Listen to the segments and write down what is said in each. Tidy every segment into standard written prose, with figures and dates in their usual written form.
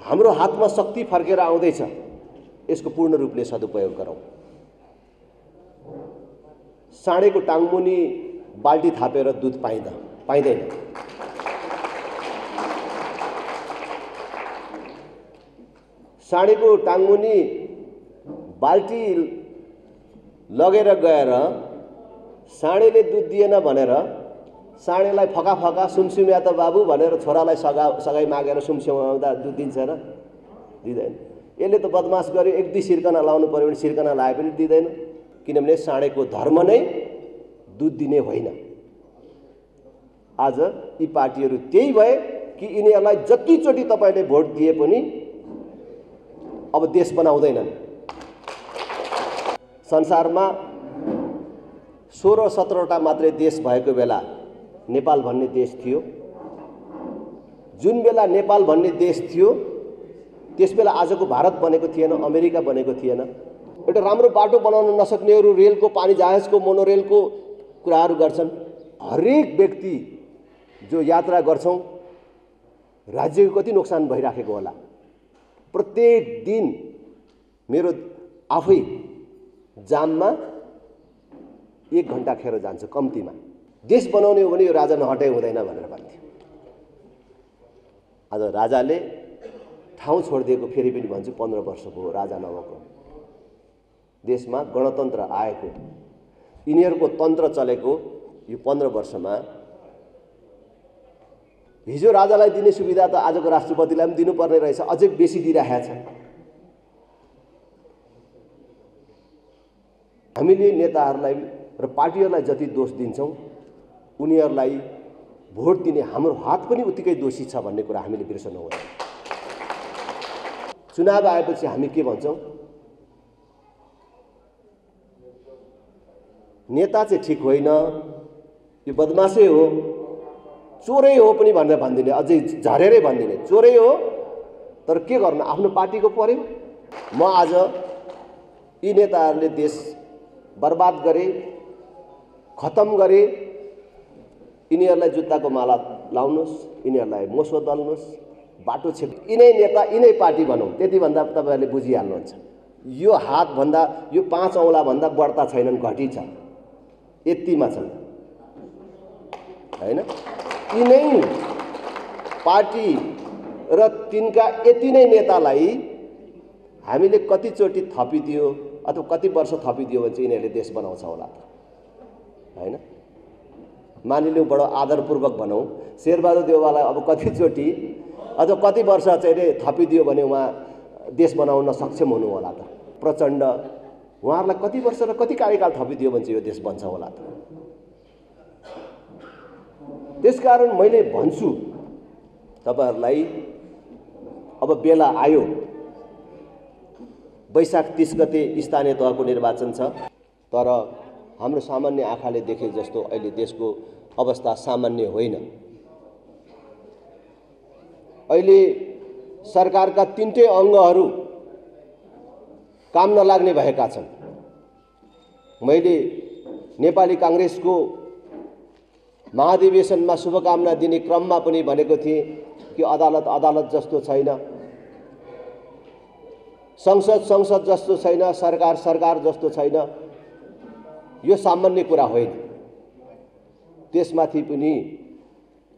हाम्रो हातमा शक्ति फर्केर आउँदैछ, यसको पूर्ण रूपले सदुपयोग गरौँ। साँडेको टाङमुनि बाल्टी थापेर दुध पाइँदैन। साँडेको टाङमुनि बाल्टी लगेर गएर साँडेले दुध दिएन भनेर साँडेलाई फका फका सुमसुम्या त बाबु भनेर छोरालाई सगाई मागेर सुमसुम्याउँदा दुध दिन्छ र? दिँदैन। यसले त बदमास गर्यो, एक दुई सिर्कना लाउनु पर्यो भने सिर्कना लाए पनि दिँदैन, किनभने साँडेको धर्म नै दुध दिने होइन। आज यी पार्टीहरू त्यही भए कि यिनीहरूलाई जतिचोटि तपाईँले भोट दिए पनि अब देश बनाउँदैनन्। संसारमा 16-17वटा मात्रै देश भएको बेला नेपाल भन्ने देश थियो। जुन बेला नेपाल भन्ने देश थियो त्यसबेला आजको भारत बनेको थिएन, अमेरिका बनेको थिएन। एउटा राम्रो बाटो बनाउन नसक्नेहरू रेलको, पानी जहाजको, मोनोरेलको कुराहरू गर्छन्। हरेक व्यक्ति जो यात्रा गर्छौं राज्यको कति नोक्सान भइराखेको होला। प्रत्येक दिन मेरो आफै जाममा 1 घण्टा खेर जान्छ कम्तीमा। देश बनाउने हो भने यो राजा नहटाइ हुँदैन भनेर भन्थ्यो। आज राजाले ठाउँ छोडिदिएको, फेरि पनि भन्छु 15 वर्षको हो राजा नभएको। देशमा गणतन्त्र आएको, यिनीहरूको तन्त्र चलेको यो 15 वर्षमा हिजो राजालाई दिने सुविधा त आजको राष्ट्रपतिलाई पनि दिनुपर्ने रहेछ, अझै बेसी दिइरहेको छ। हामीले नेताहरूलाई र पार्टीहरूलाई जति दोष दिन्छौं उनीहरूलाई भोट दिने हाम्रो हात पनि उत्तिकै दोषी छ भन्ने कुरा हामीले बिर्सनु हुँदैन। चुनाव आएपछि हामी के भन्छौं? नेता चाहिँ ठिक होइन, यो बदमासै हो, चोरै हो पनि भनेर भन्दिने, अझै झरेरै भन्दिने, चोरै हो तर के गर्नु, आफ्नो पार्टीको पर्यो। म आज यी नेताहरूले देश बर्बाद गरे, खत्म गरे, यिनीहरूलाई जुत्ताको माला लाउनुहोस्, यिनीहरूलाई मोसो दल्नुहोस्, बाटो छेक, यिनै नेता यिनै पार्टी भनौँ, त्यति भन्दा तपाईहरुले बुझिहाल्नुहुन्छ। यो हात भन्दा, यो 5 औँला भन्दा बढ्ता छैनन्, घटी छ, यतिमा छन् हैन? यिनै पार्टी र तिनका यति नै नेतालाई हामीले कतिचोटि थपिदियो अथवा कति वर्ष थपिदियो भने चाहिँ यिनीहरूले देश बनाउँछ होला हैन? मानिलिउँ बडो आदरपूर्वक भनौँ, शेरबहादुर देउवालाई अब कतिचोटि अथवा कति वर्ष चाहिँ थपिदियो भने उहाँ देश बनाउन सक्षम हुनु होला त? प्रचण्ड उहाँहरूलाई कति वर्ष र कति कार्यकाल थपिदियो भने चाहिँ यो देश बन्छ होला त? त्यसकारण मैले भन्छु तपाईहरुलाई, अब बेला आयो। वैशाख 30 गते स्थानीय तहको निर्वाचन छ, तर हाम्रो सामान्य आँखाले देखे जस्तो अहिले देशको अवस्था सामान्य होइन। अहिले सरकारका तीनटै अङ्गहरू काम नलाग्ने भएका छन्। मैले नेपाली कांग्रेसको महाधिवेशनमा शुभकामना दिने क्रममा पनि भनेको थिएँ कि अदालत अदालत जस्तो छैन, संसद संसद जस्तो छैन, सरकार सरकार जस्तो छैन। यो सामान्य कुरा होइन। त्यसमाथि पनि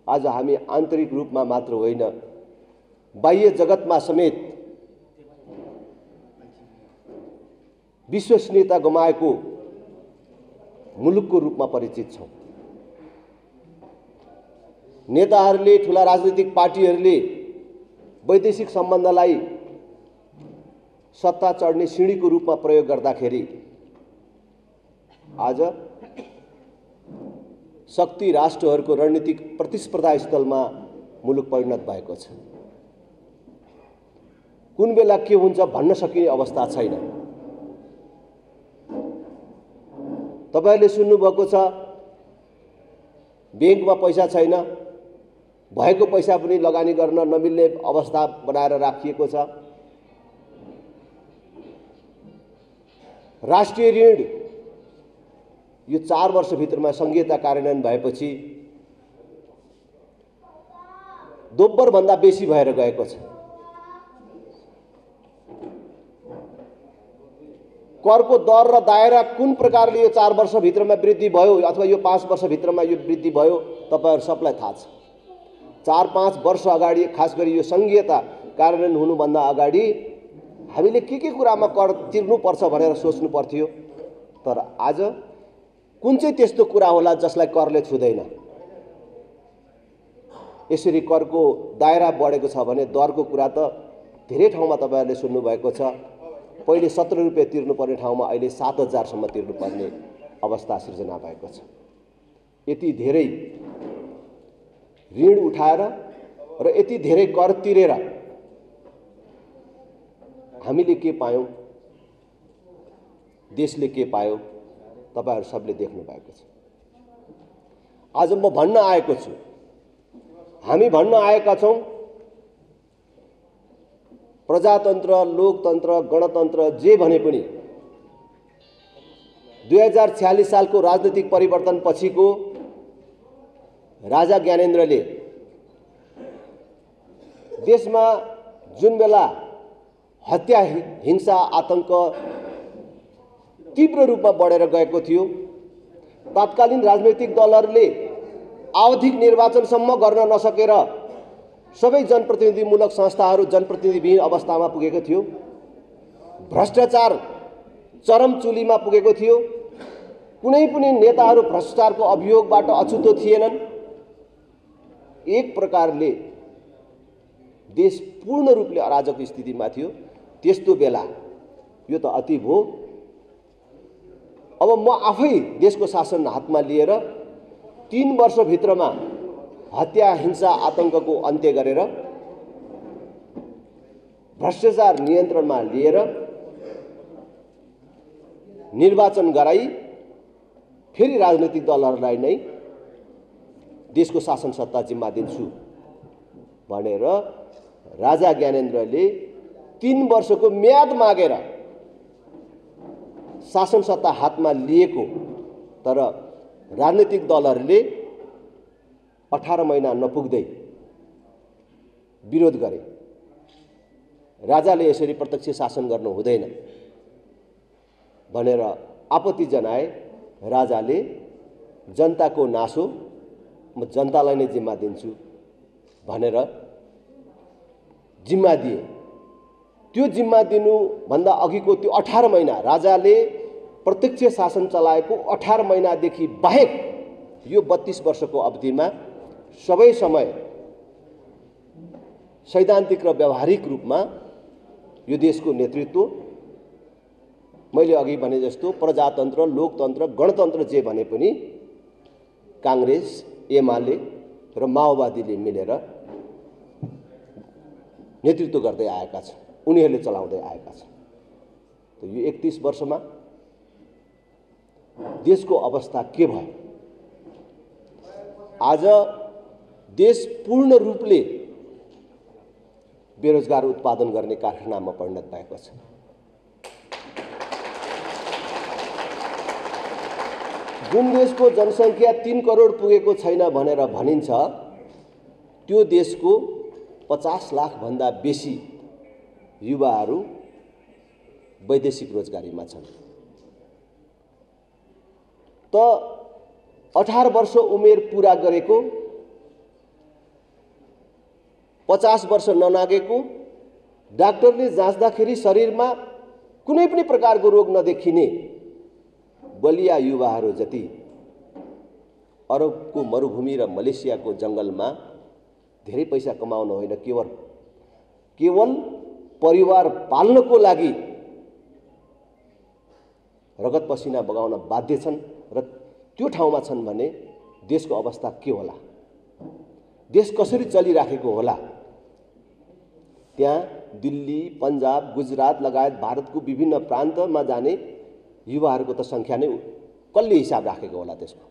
आज हामी आन्तरिक रूपमा मात्र होइन, बाह्य जगतमा समेत विश्वसनीयता गुमाएको मुलुकको रूपमा परिचित छौं। नेताहरूले, ठूला राजनीतिक पार्टीहरूले वैदेशिक सम्बन्धलाई सत्ता चढ्ने सिँढीको रूपमा प्रयोग गर्दाखेरि आज शक्ति राष्ट्रहरूको रणनीतिक प्रतिस्पर्धा स्थलमा मुलुक परिणत भएको छ। कुन बेला के हुन्छ भन्न सकिने अवस्था छैन। तपाईहरुले सुन्नुभएको छ, बैंकमा पैसा छैन, भएको पैसा पनि लगानी गर्न नमिल्ने अवस्था बनाएर राखिएको छ। राष्ट्रिय ऋण यो 4 वर्षभित्रमा संघीयता कार्यान्वयन भएपछि दोब्बर भन्दा बेसी भएर गएको छ। करको दर र दायरा कुन प्रकारले यो 4 वर्षभित्रमा वृद्धि भयो अथवा यो 5 वर्षभित्रमा यो वृद्धि भयो तपाईहरु सबलाई थाहा छ। 4-5 वर्ष अगाडि खास गरी यो संघीयता कार्यान्वयन हुनुभन्दा अगाडि हामीले के कुरामा कर तिर्नुपर्छ भनेर सोच्नु पर्थ्यो। तर आज कुन चाहिँ त्यस्तो कुरा होला जसलाई करले छुदैन। यसरी करको दायरा बढेको छ भने दरको कुरा त धेरै ठाउँमा तपाईहरुले सुन्नु भएको छ। पहिले 17 रुपैयाँ तिर्नुपर्ने ठाउँमा अहिले 7,000 सम्म तिर्नुपर्ने अवस्था सृजना भएको छ। यति धेरै ऋण उठाएर र यति धेरै कर तिरेर हामीले के पायौं, देशले के पायो तपाईहरु सबले देख्नु भएको छ। आज म भन्न आएको छु, हामी भन्न आएका छौं प्रजातन्त्र, लोकतन्त्र, गणतन्त्र जे भने पनि 2046 सालको राजनीतिक परिवर्तन पछिको राजा ज्ञानेन्द्रले देशमा जुन बेला हत्या, हिंसा, आतंक तीव्र रूपमा बढेर गएको थियो, तत्कालीन राजनीतिक दलहरूले आवधिक निर्वाचनसम्म गर्न नसकेर सबै जनप्रतिनिधिमूलक संस्थाहरू जनप्रतिनिधिविहीन अवस्थामा पुगेको थियो। भ्रष्टाचार चरम चुलीमा पुगेको थियो। कुनै पनि नेताहरू भ्रष्टाचारको अभियोगबाट अछुतो थिएनन्। एक प्रकारले देश पूर्ण रूपले अराजक स्थितिमा थियो। त्यस्तो बेला यो त अति भो। अब म आफै देशको शासन हातमा लिएर 3 वर्षभित्रमा हत्या, हिंसा, आतंकको अन्त्य गरेर भ्रष्टाचार नियन्त्रणमा लिएर निर्वाचन गराई फेरि राजनीतिक दलहरूलाई नै देशको शासन सत्ता जिम्मा दिन्छु भनेर राजा ज्ञानेन्द्रले 3 वर्षको म्याद मागेर शासन सत्ता हातमा लिएको। तर राजनीतिक दलहरूले 18 महिना नपुग्दै विरोध गरे। राजाले यसरी प्रत्यक्ष शासन गर्नु हुँदैन भनेर आपत्ति जनाए। राजाले जनताको नासो म जनतालाई नै जिम्मा दिन्छु भनेर जिम्मा दिए। त्यो जिम्मा दिनु भन्दा अघिको त्यो 18 महिना राजाले प्रत्यक्ष शासन चलाएको 18 महिनादेखि बाहेक यो 32 वर्षको अवधिमा सबै समय सैद्धान्तिक र व्यावहारिक रूपमा यो देशको नेतृत्व मैले अघि भने जस्तो प्रजातन्त्र, लोकतन्त्र, गणतन्त्र जे भने पनि कांग्रेस, एमाले र माओवादीले मिलेर नेतृत्व गर्दै आएका छन्। उनीहरूले चलाउँदै आएका छन्। त यो 31 वर्षमा देशको अवस्था के भयो? आज देश पूर्ण रूपले बेरोजगार उत्पादन गर्ने कारखानामा परिणत भएको छ। जुन देशको जनसङ्ख्या 3 करोड पुगेको छैन भनेर भनिन्छ, त्यो देशको 50 लाख भन्दा बेसी युवाहरू वैदेशिक रोजगारीमा छन्। त 18 वर्ष उमेर पूरा गरेको, 50 वर्ष ननागेको, डाक्टरले जाँच्दाखेरि शरीरमा कुनै पनि प्रकारको रोग नदेखिने बलिया युवाहरू जति अरबको मरुभूमि र मलेसियाको जंगलमा धेरै पैसा कमाउन होइन, केवल परिवार पाल्नको लागि रगत पसिना बगाउन बाध्य छन् र त्यो ठाउँमा छन् भने देशको अवस्था के होला? देश कसरी चलिराखेको होला? त्यहाँ दिल्ली, पंजाब, गुजरात लगायत भारतको विभिन्न प्रान्तमा जाने युवाहरूको त संख्या नै कसले हिसाब राखेको होला त्यसको?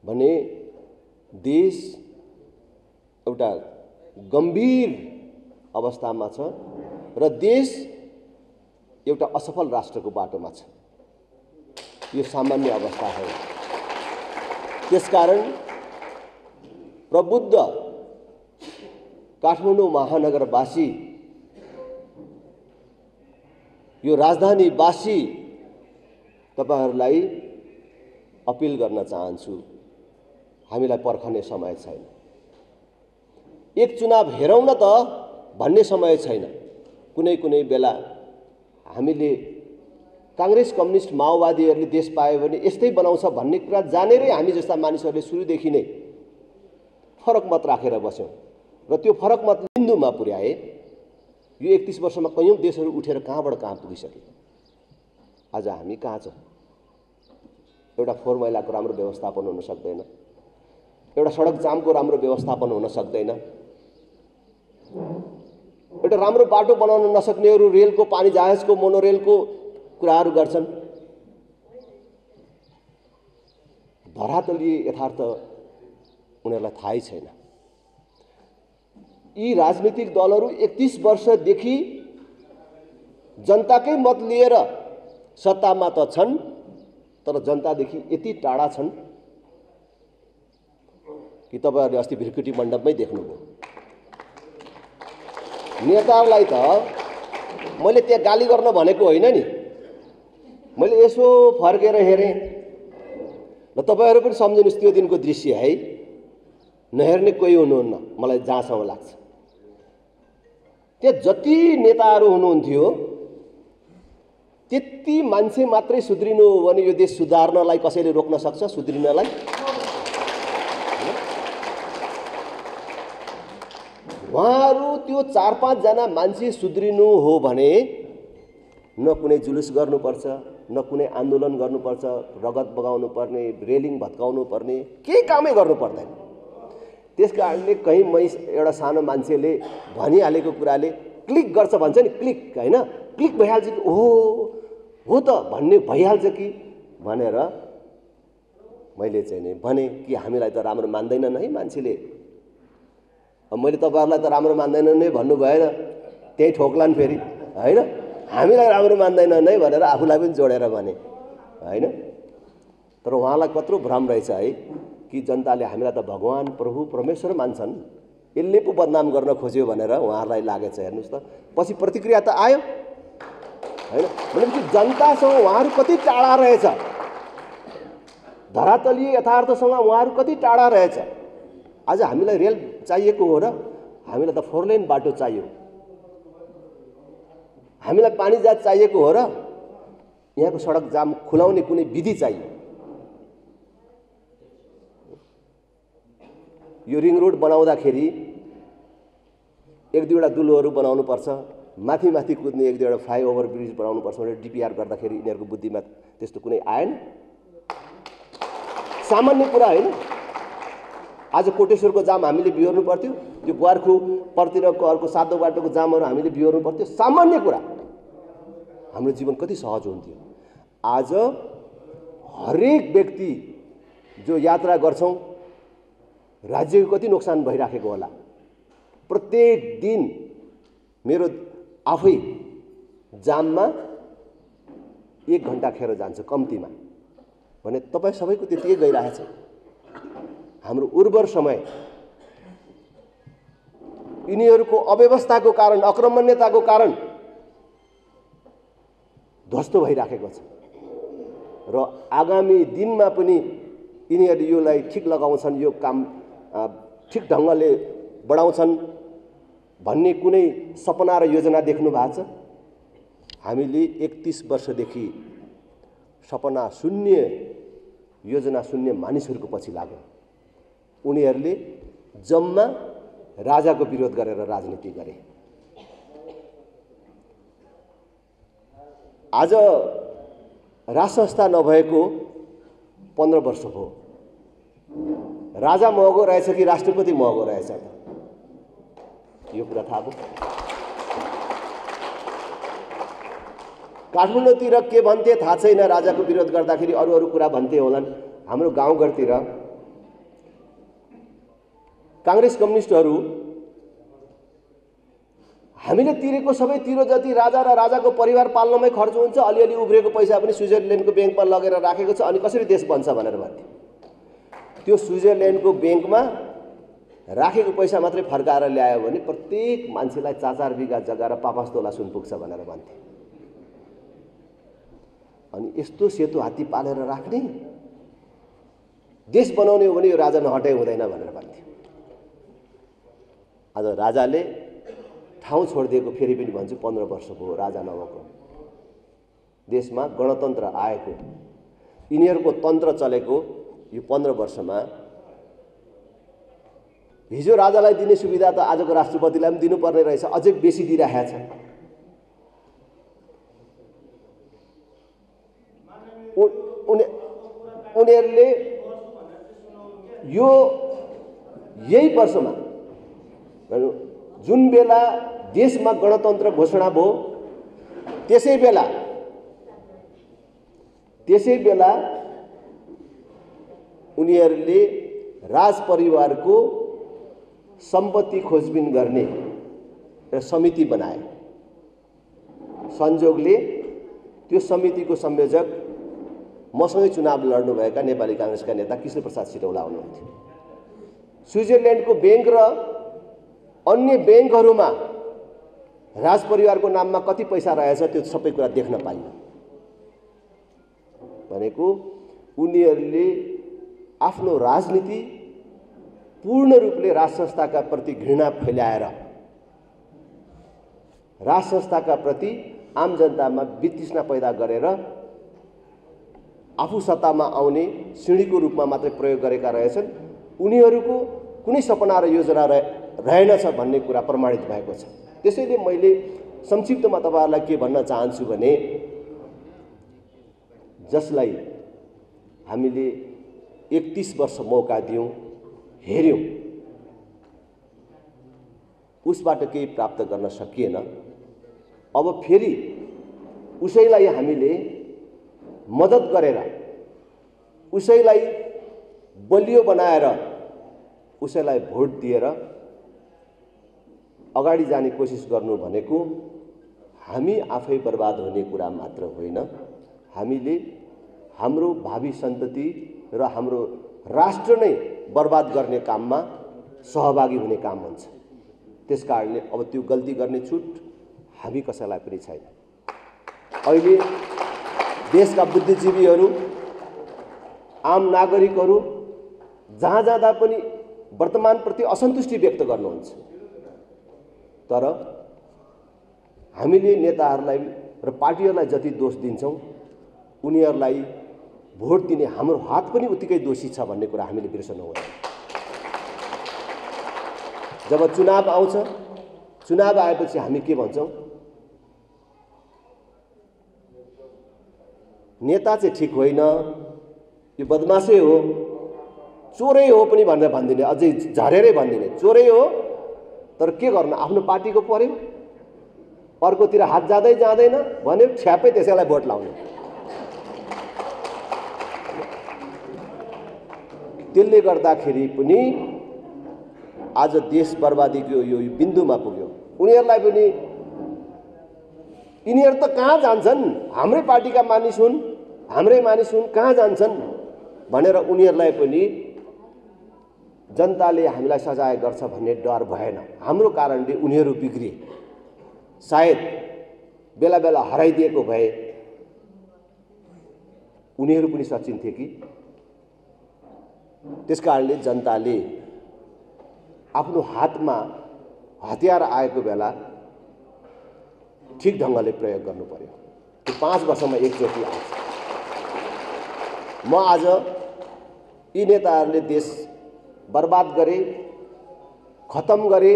भने देश एउटा गम्भीर अवस्थामा छ र देश एउटा असफल राष्ट्रको बाटोमा छ। यो सामान्य अवस्था हो। त्यसकारण प्रबुद्ध काठमाडौँ महानगरवासी यो राजधानीवासी तपाईहरुलाई अपिल गर्न चाहन्छु, हामीलाई पर्खने समय छैन। एक चुनाव हेरौं न त भन्ने समय छैन। कुनै कुनै बेला हामीले कांग्रेस कम्युनिस्ट माओवादीहरूले देश पायो भने यस्तै बनाउँछ भन्ने कुरा जानेरै हामी जस्ता मानिसहरूले सुरुदेखि नै फरक मत राखेर बस्यौं र त्यो फरक मत बिन्दुमा पुर्याए। यो 31 वर्षमा कयौं देशहरू उठेर कहाँबाट कहाँ पुगिसके। आज हामी कहाँ छौं? एउटा फोहोर मैलाको राम्रो व्यवस्थापन हुन सक्दैन, एउटा सडक जामको राम्रो व्यवस्थापन हुन सक्दैन, एउटा राम्रो बाटो बनाउन नसक्नेहरू रेलको, पानी जहाजको, मोनोरेलको कुराहरू गर्छन्। धरातलीय यथार्थ उनीहरूलाई थाहै छैन। यी राजनीतिक दलहरू 31 वर्षदेखि जनताकै मत लिएर सत्तामा त छन्, तर जनतादेखि यति टाढा छन् कि तपाईहरुले अस्ति भिरकुटी मण्डपमै देख्नुभयो। नेताहरूलाई त मैले त्यहाँ गाली गर्न भनेको होइन नि, मैले यसो फर्केर हेरेँ र तपाईहरु पनि सम्झिनुस् त्यो दिनको दृश्य है। नहेर्ने कोही हुनुहुन्न, मलाई जहाँसम्म लाग्छ। त्यहाँ जति नेताहरू हुनुहुन्थ्यो त्यति मान्छे मात्रै सुध्रिनु हो भने यो देश सुधार्नलाई कसैले रोक्न सक्छ? सुध्रिनलाई उहाँहरू त्यो 4-5 जना मान्छे सुध्रिनु हो भने न कुनै जुलुस गर्नुपर्छ, न कुनै आन्दोलन गर्नुपर्छ, रगत बगाउनु पर्ने, रेलिङ भत्काउनु पर्ने, केही कामै गर्नु पर्दैन। त्यसकारणले कहीँ एउटा सानो मान्छेले भनिहालेको कुराले क्लिक गर्छ भन्छ नि, क्लिक हैन, क्लिक भइहाल्छ कि ओहो हो त भन्ने भइहाल्छ कि भनेर मैले चाहिँ नि भने कि हामीलाई त राम्रो मान्दैनन् है मान्छेले। मैले तपाईहरुलाई त राम्रो मान्दैनन् नै भन्नु भएन, त्यही ठोक्लान् फेरि हैन। हामीलाई राम्रो मान्दैनन् है भनेर आफूलाई पनि जोडेर भने हैन। तर उहाँलाई कत्रो भ्रम रहेछ है कि जनताले हामीलाई त भगवान प्रभु परमेश्वर मान्छन्, यसले पो बदनाम गर्न खोज्यो भनेर उहाँहरूलाई लागेछ। हेर्नुस् त पछि प्रतिक्रिया त आयो हैन। भनेपछि जनतासँग उहाँहरू कति टाढा रहेछ, धरातलीय यथार्थसँग उहाँहरू कति टाढा रहेछ। आज हामीलाई रेल चाहिएको हो र हामीलाई त 4 लेन बाटो चाहियो, हामीलाई पानी जहाज चाहिएको हो र यहाँको सडक जाम खुलाउने कुनै विधि चाहियो। यो रिङ रोड बनाउँदाखेरि 1-2 वटा दुलोहरू बनाउनु पर्छ, माथि माथि कुद्ने 1-2 वटा फ्लाइओभर ब्रिज बनाउनु पर्छ भनेर डिपिआर गर्दाखेरि यिनीहरूको बुद्धिमा त्यस्तो कुनै आएन। सामान्य कुरा हैन। आज कोटेश्वरको जाम हामीले बिहोर्नु पर्थ्यो, यो बुवारखु पर्तिरको अर्को 7 बाटोको जामहरू हामीले बिहोर्नु पर्थ्यो। सामान्य कुरा। हाम्रो जीवन कति सहज हुन्थ्यो। आज हरेक व्यक्ति जो यात्रा गर्छौं राज्यको कति नोक्सान भइराखेको होला। प्रत्येक दिन मेरो आफै जाममा 1 घण्टा खेर जान्छ कम्तीमा भने तपाई सबैको त्यतिकै गइरहेछ। हाम्रो उर्वर समय यिनीहरूको अव्यवस्थाको कारण, अक्रमण्यताको कारण ध्वस्त भइराखेको छ र आगामी दिनमा पनि यिनीहरूले योलाई ठिक लगाउँछन्, यो काम ठिक ढंगले बढाउँछन् भन्ने कुनै सपना र योजना देख्नु भएको छ? हामीले 31 वर्षदेखि सपना शून्य, योजना शून्य मानिसहरूको पछि लाग्यौं। उनीहरूले जम्मा राजाको विरोध गरेर राजनीति गरे। आज राज संस्था नभएको 15 वर्ष हो। राजा महँगो रहेछ कि राष्ट्रपति महँगो रहेछ यो कुरा थाहा भयो। काठमाडौँतिर के भन्थे थाहा छैन, राजाको विरोध गर्दाखेरि अरू कुरा भन्थे होलान्। हाम्रो गाउँघरतिर कांग्रेस कम्युनिस्टहरू हामीले तिरेको सबै तिरो जति राजा र राजाको परिवार पाल्नमै खर्च हुन्छ, अलिअलि उब्रेको पैसा पनि स्विजरल्यान्डको ब्याङ्कमा लगेर राखेको छ, अनि कसरी देश बन्छ भनेर भन्थे। त्यो स्विजरल्यान्डको ब्याङ्कमा राखेको पैसा मात्रै फर्काएर ल्यायो भने प्रत्येक मान्छेलाई 4-4 बिघा जग्गा र 5-5 तोला सुन पुग्छ भनेर भन्थे। अनि यस्तो सेतो हात्ती पालेर राख्ने, देश बनाउने हो भने यो राजा नहटाइ हुँदैन भनेर भन्थ्यो। आज राजाले ठाउँ छोडिदिएको, फेरि पनि भन्छु 15 वर्ष भयो राजा नभएको। देशमा गणतन्त्र आएको, यिनीहरूको तन्त्र चलेको यो 15 वर्षमा हिजो राजालाई दिने सुविधा त आजको राष्ट्रपतिलाई पनि दिनुपर्ने रहेछ, अझै बेसी दिइरहेको छ। उनीहरूले यही वर्षमा जुन बेला देशमा गणतन्त्र घोषणा भयो त्यसै बेला उनीहरूले राजपरिवारको सम्पत्ति खोजबिन गर्ने एउटा समिति बनाए। संयोगले त्यो समितिको संयोजक मसँगै चुनाव लड्नुभएका नेपाली कांग्रेसका नेता कृष्णप्रसाद सिटौला हुनुहुन्थ्यो। स्विजरल्यान्डको बैंक र अन्य बैंकहरूमा राजपरिवारको नाममा कति पैसा रहेछ त्यो सबै कुरा देख्न पाइयो। भनेको उनीहरूले आफ्नो राजनीति पूर्ण रूपले राज संस्थाका प्रति घृणा फैलाएर राज संस्थाका प्रति आम जनतामा वितृष्णा पैदा गरेर आफू सत्तामा आउने सिँढीको रूपमा मात्रै प्रयोग गरेका रहेछन्। उनीहरूको कुनै सपना र योजना रहेनछ भन्ने कुरा प्रमाणित भएको छ। त्यसैले मैले संक्षिप्तमा तपाईहरुलाई के भन्न चाहन्छु भने जसलाई हामीले 31 वर्ष मौका दियौं, हेर्यौं, उसबाट केही प्राप्त गर्न सकिएन। अब फेरि उसैलाई हामीले मद्दत गरेर, उसैलाई बलियो बनाएर, उसैलाई भोट दिएर अगाडि जाने कोसिस गर्नु भनेको हामी आफै बर्बाद हुने कुरा मात्र होइन, हामीले हाम्रो भावी सन्तति र हाम्रो राष्ट्र नै बर्बाद गर्ने काममा सहभागी हुने काम हुन्छ। त्यसकारणले अब त्यो गल्ती गर्ने छुट हामी कसैलाई पनि छैन। अहिले देशका बुद्धिजीवीहरू, आम नागरिकहरू जहाँ जाँदा पनि वर्तमानप्रति असन्तुष्टि व्यक्त गर्नुहुन्छ। तर हामीले नेताहरूलाई र पार्टीहरूलाई जति दोष दिन्छौं, उनीहरूलाई भोट दिने हाम्रो हात पनि उत्तिकै दोषी छ भन्ने कुरा हामीले बिर्सनु हुँदैन। जब चुनाव आउँछ, चुनाव आएपछि हामी के भन्छौं? नेता चाहिँ ठीक होइन, यो बदमासै हो, चोरै हो पनि भनेर भन्दिने, अझै झरेरै भन्दिने, चोरै हो तर के गर्नु, आफ्नो पार्टीको पर्यो, अर्कोतिर हात जाँदै जाँदैन भन्यो, ठ्याप्पै त्यसैलाई भोट लाउने। त्यसले गर्दाखेरि पनि आज देश बर्बादीको यो बिन्दुमा पुग्यो। उनीहरूलाई पनि यिनीहरू त कहाँ जान्छन्, हाम्रै पार्टीका मानिस हुन्, हाम्रै मानिस हुन्, कहाँ जान्छन् भनेर उनीहरूलाई पनि जनताले हामीलाई सजाय गर्छ भन्ने डर भएन। हाम्रो कारणले उनीहरू बिग्रिए। सायद बेला बेला हराइदिएको भए उनीहरू पनि सचिन्थे कि। त्यसकारणले जनताले आफ्नो हातमा हतियार आएको बेला ठीक ढंगले प्रयोग गर्नु पर्यो। त्यो 5 वर्षमा एकचोटि आउँछ। म आज यी नेताहरूले देश बर्बाद गरे, खत्म गरे,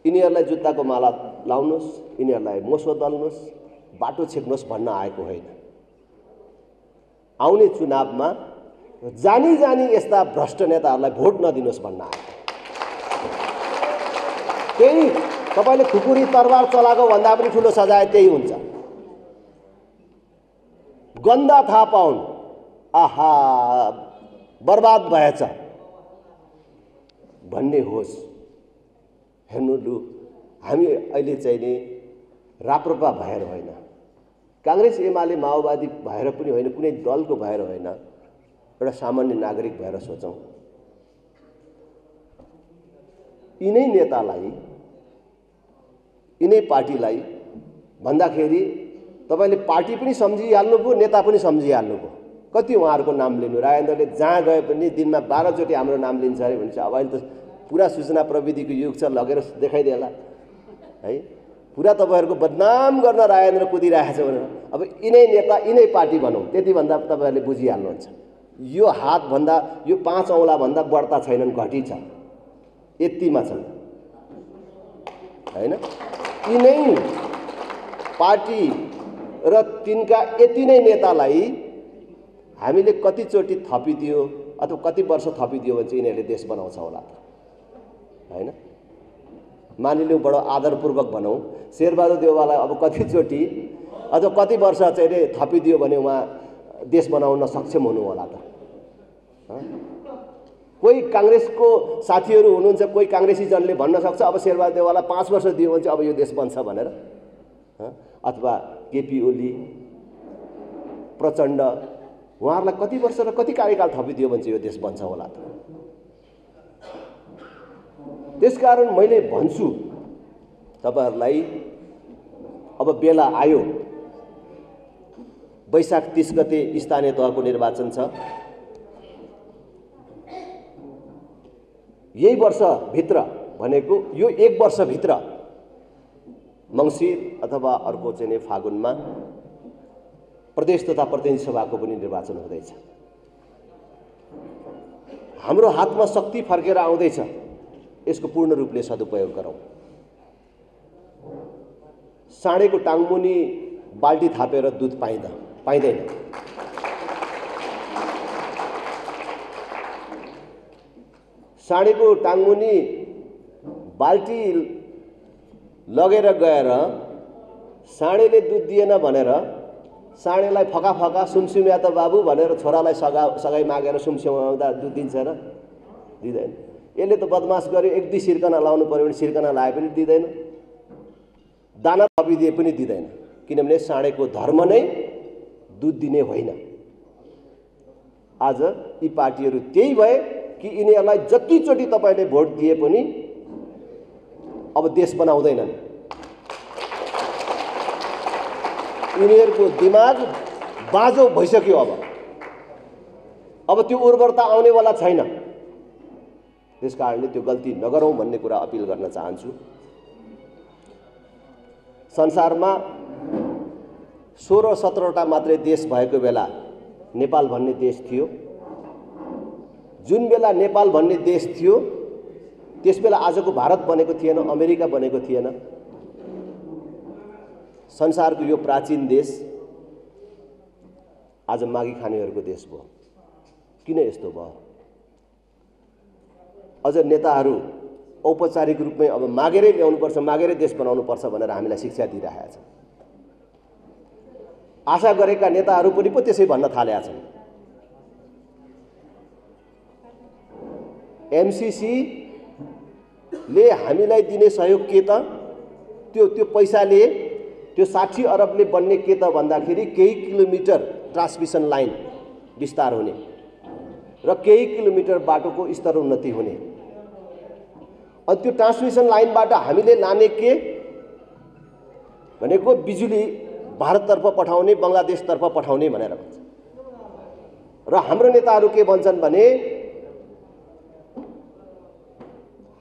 यिनीहरूलाई जुत्ताको माला लाउनुस्, यिनीहरूलाई मोसो दल्नुस्, बाटो छेक्नुस् भन्न आएको होइन। आउने चुनावमा जानी जानी यस्ता भ्रष्ट नेताहरूलाई भोट नदिनुस् भन्न आएको। त्यही तपाईले खुकुरी तरबार चलाएको भन्दा पनि ठूलो सजाय त्यही हुन्छ। गन्दा थाहा पाउन्, आहा बर्बाद भएछ भन्ने होस्। हेर्नु लु, हामी अहिले चाहिँ नि राप्रपा भएर होइन, कांग्रेस एमाले माओवादी भएर पनि होइन, कुनै दलको भएर होइन, एउटा सामान्य नागरिक भएर सोचौं। यिनै नेतालाई, यिनै पार्टीलाई भन्दाखेरि तपाईले पार्टी पनि सम्झिहाल्नुभयो, नेता पनि सम्झिहाल्नुभयो। कति उहाँहरूको नाम लिनु, राजेन्द्रले जहाँ गए पनि दिनमा 12 चोटि हाम्रो नाम लिन्छ अरे भन्छ। अब अहिले त पुरा सूचना प्रविधिको युग छ, लगेर देखाइदिएला है। पुरा तपाईँहरूको बदनाम गर्न राजेन्द्र कुदिरहेको छ भनेर अब यिनै नेता यिनै पार्टी भनौँ, त्यति भन्दा तपाईँहरूले बुझिहाल्नुहुन्छ। यो हातभन्दा यो 5 औँलाभन्दा बढ्ता छैनन्, घटी छ, यतिमा छन् हैन। यिनै पार्टी र तिनका यति नै नेतालाई हामीले कतिचोटि थपिदियो अथवा कति वर्ष थपिदियो भने चाहिँ यिनीहरूले देश बनाउँछ होला हैन। मानिलिउँ बडो आदरपूर्वक भनौँ, शेरबहादुर देउवालाई अब कतिचोटि अथवा कति वर्ष चाहिँ थपिदियो भने उहाँ देश बनाउन सक्षम हुनु होला त। कोही काङ्ग्रेसको साथीहरू हुनुहुन्छ, कोही काङ्ग्रेसी जनले भन्न सक्छ अब शेरबहादुर देउवालाई 5 वर्ष दियो भने चाहिँ अब यो देश बन्छ भनेर, अथवा केपी ओली, प्रचण्ड, उहाँहरूलाई कति वर्ष र कति कार्यकाल थपिदियो भने चाहिँ यो देश बन्छ होला त। त्यसकारण मैले भन्छु तपाईहरुलाई, अब बेला आयो। वैशाख 30 गते स्थानीय तहको निर्वाचन छ। यही वर्षभित्र भनेको यो 1 वर्षभित्र मङ्सिर अथवा अर्को चाहिँ फागुनमा प्रदेश तथा प्रतिनिधि सभाको पनि निर्वाचन हुँदैछ। हाम्रो हातमा शक्ति फर्केर आउँदैछ, यसको पूर्ण रूपले सदुपयोग गरौँ। साँडेको टाङमुनि बाल्टी थापेर दुध पाइँदैन। साँडेको टाङमुनि बाल्टी लगेर गएर साँडेले दुध दिएन भनेर साँडेलाई फका फका सुमसुम्या त बाबु भनेर छोरालाई सगाई मागेर सुमसुम्याउँदा दुध दिन्छ र? दिँदैन। यसले त बदमास गर्यो, 1-2 सिर्कना लाउनु पर्यो भने सिर्कना लाए पनि दिँदैन, दाना थपिदिए पनि दिँदैन, किनभने साँडेको धर्म नै दुध दिने होइन। आज यी पार्टीहरू त्यही भए कि यिनीहरूलाई जतिचोटि तपाईले भोट दिए पनि अब देश बनाउँदैनन्। यिनीहरूको दिमाग बाँझो भइसक्यो। अब त्यो उर्वरता आउनेवाला छैन। त्यसकारणले त्यो गल्ती नगरौँ भन्ने कुरा अपिल गर्न चाहन्छु। संसारमा 16-17वटा मात्रै देश भएको बेला नेपाल भन्ने देश थियो। जुन बेला नेपाल भन्ने देश थियो त्यस बेला आजको भारत बनेको थिएन, अमेरिका बनेको थिएन। संसारको यो प्राचीन देश आज मागी खानेहरूको देश भयो। किन यस्तो भयो? अझ नेताहरू औपचारिक रूपमै अब मागेरै ल्याउनुपर्छ, मागेरै देश बनाउनुपर्छ भनेर हामीलाई शिक्षा दिइरहेका छन्। आशा गरेका नेताहरू पनि पो त्यसै भन्न थालेका छन्। एमसीसी ले हामीलाई दिने सहयोग के त? त्यो पैसाले त्यो 60 अरबले बन्ने के त भन्दाखेरि केही किलोमिटर ट्रान्समिसन लाइन विस्तार हुने र केही किलोमिटर बाटोको स्तर उन्नति हुने। अनि त्यो ट्रान्समिसन लाइनबाट हामीले लाने के भनेको बिजुली भारततर्फ पठाउने, बङ्गलादेशतर्फ पठाउने भनेर भन्छ। र हाम्रो नेताहरू के भन्छन् भने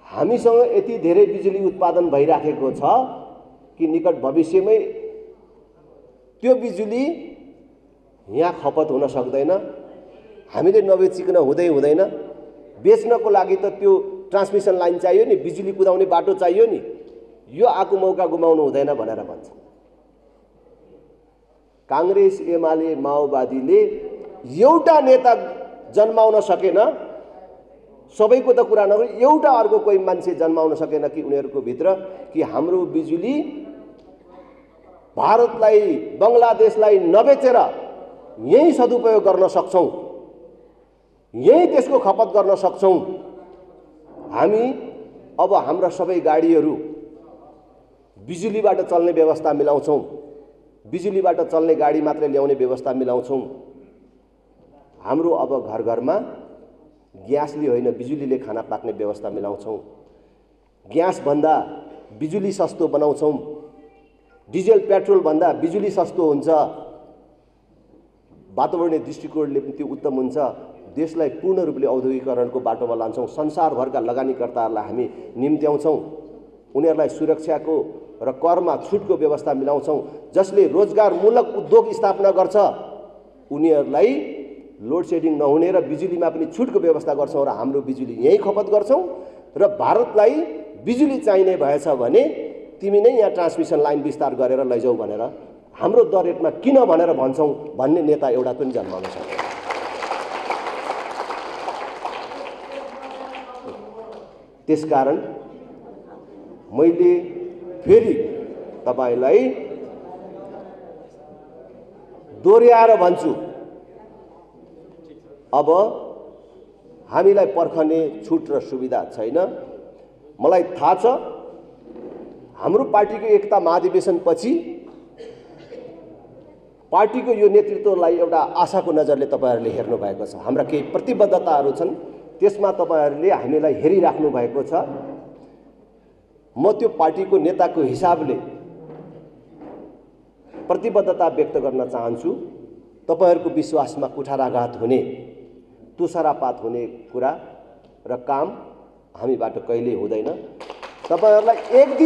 हामीसँग यति धेरै बिजुली उत्पादन भइराखेको छ कि निकट भविष्यमै त्यो बिजुली यहाँ खपत हुन सक्दैन, हामीले नबेचिकन हुँदैन। बेच्नको लागि त त्यो ट्रान्समिसन लाइन चाहियो नि, बिजुली कुदाउने बाटो चाहियो नि, यो आको मौका गुमाउनु हुँदैन भनेर भन्छ। कांग्रेस, एमाले, माओवादीले एउटा नेता जन्माउन सकेन, सबैको त कुरा नगरी एउटा अर्को कोही मान्छे जन्माउन सकेन कि उनीहरूको भित्र कि हाम्रो बिजुली भारतलाई, बङ्गलादेशलाई नबेचेर यही सदुपयोग गर्न सक्छौं, यही त्यसको खपत गर्न सक्छौं। हामी अब हाम्रा सबै गाडीहरू बिजुलीबाट चल्ने व्यवस्था मिलाउँछौं, बिजुलीबाट चल्ने गाडी मात्रै ल्याउने व्यवस्था मिलाउँछौं। हाम्रो अब घर घरमा ग्यासले होइन बिजुलीले खाना पाक्ने व्यवस्था मिलाउँछौं। ग्यास भन्दा बिजुली सस्तो बनाउँछौं। डिजेल पेट्रोल भन्दा बिजुली सस्तो हुन्छ, वातावरणीय दृष्टिकोणले पनि त्यो उत्तम हुन्छ, देशलाई पूर्ण रूपले औद्योगिकरणको बाटोमा लान्छौँ, संसारभरका लगानीकर्ताहरूलाई हामी निम्त्याउँछौँ, उनीहरूलाई सुरक्षाको र करमा छुटको व्यवस्था मिलाउँछौँ, जसले रोजगारमूलक उद्योग स्थापना गर्छ उनीहरूलाई लोड सेडिङ नहुने र बिजुलीमा पनि छुटको व्यवस्था गर्छौँ र हाम्रो बिजुली यहीँ खपत गर्छौँ र भारतलाई बिजुली चाहिने भएछ भने तिमी नै यहाँ ट्रान्समिसन लाइन विस्तार गरेर लैजाऊ भनेर हाम्रो दर रेटमा किन भनेर भन्छौँ भन्ने नेता एउटा पनि जन्माउन सक्दैन। त्यसकारण मैले फेरि तपाईलाई दोहोर्याएर भन्छु, अब हामीलाई पर्खने छुट र सुविधा छैन। मलाई थाहा छ हाम्रो पार्टीको एकता महाधिवेशन पछि पार्टीको यो नेतृत्वलाई एउटा आशाको नजरले तपाईहरुले हेर्नु भएको छ। हाम्रा केही प्रतिबद्धताहरू छन्, त्यसमा तपाईहरुले हामीलाई हेरिराख्नु भएको छ। म त्यो पार्टीको नेताको हिसाबले प्रतिबद्धता व्यक्त गर्न चाहन्छु। तपाईहरुको विश्वासमा कुठाराघात हुने, तुषारापात हुने कुरा र काम हामीबाट कहिल्यै हुँदैन। तपाईहरुलाई एक दिन